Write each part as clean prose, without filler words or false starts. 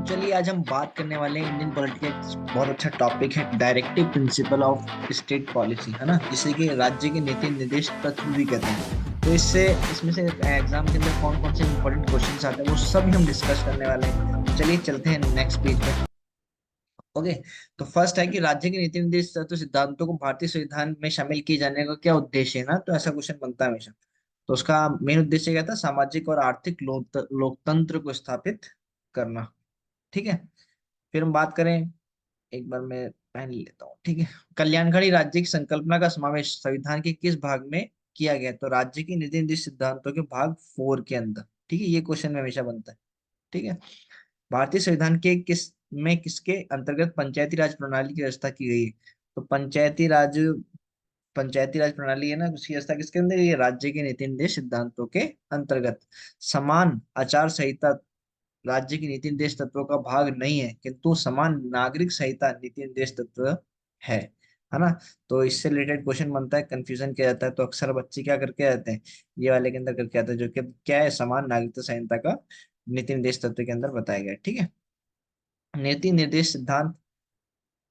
चलिए आज हम बात करने वाले हैं इंडियन पॉलिटी का एक बहुत अच्छा टॉपिक है directive principle of state policy, है ना, जिसे कि राज्य के नीति निर्देश तत्व भी कहते हैं। तो इससे इसमें से एग्जाम के अंदर कौन कौन से इंपॉर्टेंट क्वेश्चंस आते हैं वो सभी हम डिस्कस करने वाले हैं। तो चलिए चलते हैं नेक्स्ट पेज पे। ओके। तो फर्स्ट है कि राज्य के नीति निर्देश तत्व सिद्धांतों को भारतीय संविधान में शामिल किए जाने का क्या उद्देश्य है ना, तो ऐसा क्वेश्चन बनता है हमेशा। तो उसका मेन उद्देश्य क्या था? सामाजिक और आर्थिक लोकतंत्र को स्थापित करना। ठीक है। फिर हम बात करें, एक बार मैं पहन लेता हूँ, ठीक है। कल्याणकारी राज्य की संकल्पना का समावेश संविधान के किस भाग में किया गया है? तो राज्य की नीति निर्देश सिद्धांतों के भाग 4 के अंदर। ठीक है, ये क्वेश्चन में हमेशा बनता है। ठीक है। भारतीय संविधान के किसके अंतर्गत पंचायती राज प्रणाली की व्यवस्था की गई है? तो पंचायती राज प्रणाली है ना, उसकी व्यवस्था किसके अंदर? ये राज्य के नीति निर्देश सिद्धांतों के अंतर्गत। समान आचार संहिता राज्य की नीति निर्देश तत्वों का भाग नहीं है, किंतु समान नागरिक संहिता नीति निर्देश तत्व है। है ना। तो इससे रिलेटेड क्वेश्चन बनता है, कंफ्यूजन किया जाता है, तो अक्सर बच्चे क्या करके आते हैं, ये वाले के अंदर करके आते हैं, जो कि क्या है, समान नागरिकता संहिता का नीति निर्देश तत्व के अंदर बताया गया है। ठीक है। नीति निर्देश सिद्धांत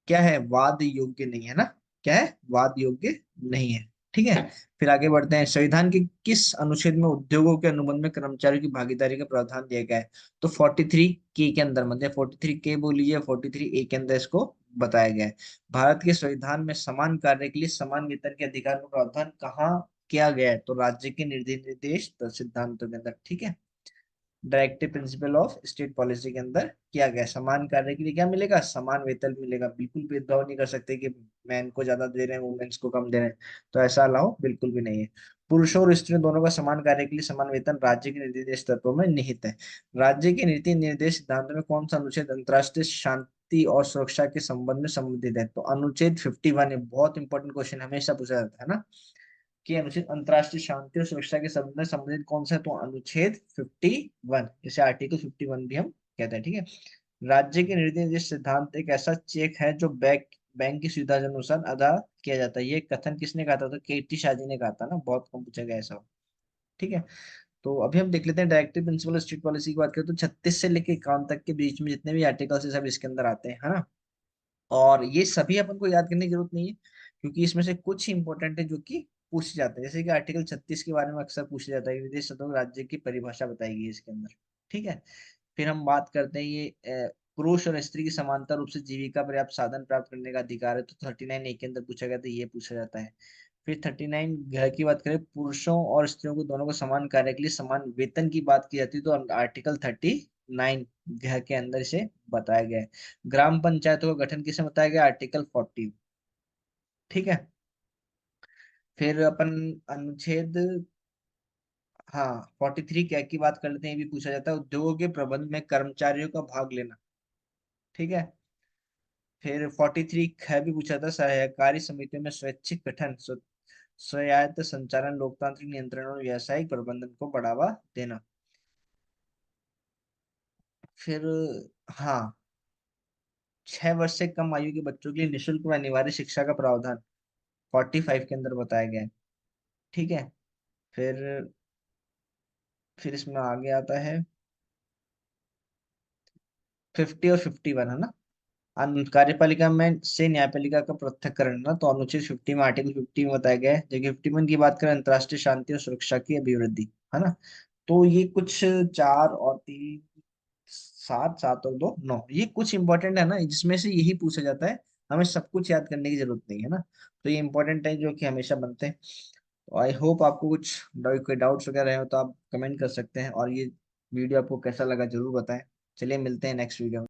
क्या है? वाद योग्य नहीं है ना। क्या है? वाद योग्य नहीं है। ठीक है। फिर आगे बढ़ते हैं, संविधान के किस अनुच्छेद में उद्योगों के अनुबंध में कर्मचारियों की भागीदारी का प्रावधान दिया गया है? तो 43 के अंदर, मतलब 43 बोल लीजिए, 43 के अंदर इसको बताया गया है। भारत के संविधान में समान कार्य के लिए समान वेतन के अधिकार का प्रावधान कहाँ किया गया है? तो राज्य के निर्देश सिद्धांतों के अंदर। ठीक है। Directive principle of state policy के अंदर किया गया है। समान कार्य के लिए क्या मिलेगा? समान वेतन मिलेगा। बिल्कुल भेदभाव नहीं कर सकते कि मैन को ज्यादा दे रहे हैं, वुमेन्स को कम दे रहे हैं। तो ऐसा अलाउ बिल्कुल भी नहीं है। पुरुषों और स्त्रियों दोनों का समान कार्य के लिए समान वेतन राज्य के निर्देश तत्वों में निहित है। राज्य के नीति निर्देश सिद्धांतों में कौन सा अनुच्छेद अंतरराष्ट्रीय शांति और सुरक्षा के संबंध में संबंधित है? तो अनुच्छेद 51 है। बहुत इंपॉर्टेंट क्वेश्चन हमेशा पूछा जाता है ना, कि अनुच्छेद अंतरराष्ट्रीय शांति और सुरक्षा के संबंध में संबंधित कौन सा है? तो अनुच्छेद 51, इसे आर्टिकल 51 भी हम कहते हैं। ठीक है। राज्य के निर्देश सिद्धांत एक ऐसा चेक है जो बैंक की सुविधा के अनुसार अदा किया जाता है। ये कथन किसने कहा था? तो केटी शाह जी ने कहा था ना, बहुत कम पूछा गया ऐसा। ठीक है। तो अभी हम देख लेते हैं डायरेक्टिव प्रिंसिपल स्टेट पॉलिसी की बात करें तो 36 से लेकर 51 तक के बीच में जितने भी आर्टिकल्स है सब इसके अंदर आते हैं, है ना। और ये सभी अपन को याद करने की जरूरत नहीं है, क्योंकि इसमें से कुछ इंपॉर्टेंट है जो कि पूछे जाते हैं। जैसे कि आर्टिकल 36 के बारे में अक्सर पूछा जाता है कि विदेश शब्दों राज्य की परिभाषा बताई गई है इसके अंदर। ठीक है। फिर हम बात करते हैं, ये पुरुष और स्त्री की समांतर रूप से जीविका पर्याप्त साधन प्राप्त करने का अधिकार है, तो 39 ए के अंदर पूछा गया, तो ये पूछा जाता है। फिर 39 घ की बात करें, पुरुषों और स्त्रियों को दोनों को समान कार्य के लिए समान वेतन की बात की जाती है, तो आर्टिकल 39 घ के अंदर इसे बताया गया है। ग्राम पंचायतों का गठन किसे बताया गया? आर्टिकल 40। ठीक है। फिर अपन अनुच्छेद, हाँ, 43 क्या की बात कर लेते हैं, ये भी पूछा जाता है, उद्योगों के प्रबंध में कर्मचारियों का भाग लेना। ठीक है। फिर 43 ख भी पूछा था, सहकारी समितियों में स्वैच्छिक गठन, स्वायत्त संचालन, लोकतांत्रिक नियंत्रण और व्यावसायिक प्रबंधन को बढ़ावा देना। फिर, हाँ, 6 वर्ष से कम आयु के बच्चों के लिए निःशुल्क व अनिवार्य शिक्षा का प्रावधान 45 के अंदर बताया गया है। ठीक है। फिर इसमें आगे आता है 50 और 51, है ना। कार्यपालिका में से न्यायपालिका का पृथक्करण ना, तो अनुच्छेद 50 में, आर्टिकल 50 में बताया गया है। जबकि 51 की बात करें, अंतर्राष्ट्रीय शांति और सुरक्षा की अभिवृद्धि, है ना। तो ये कुछ 4 और 3, 7, 7 और 2, 9, ये कुछ इंपॉर्टेंट है ना, जिसमें से यही पूछा जाता है। हमें सब कुछ याद करने की जरूरत नहीं है ना। तो ये इंपॉर्टेंट है जो कि हमेशा बनते हैं। तो आई होप आपको कुछ कोई डाउट्स वगैरह रहे हो तो आप कमेंट कर सकते हैं, और ये वीडियो आपको कैसा लगा जरूर बताएं। चलिए मिलते हैं नेक्स्ट वीडियो में।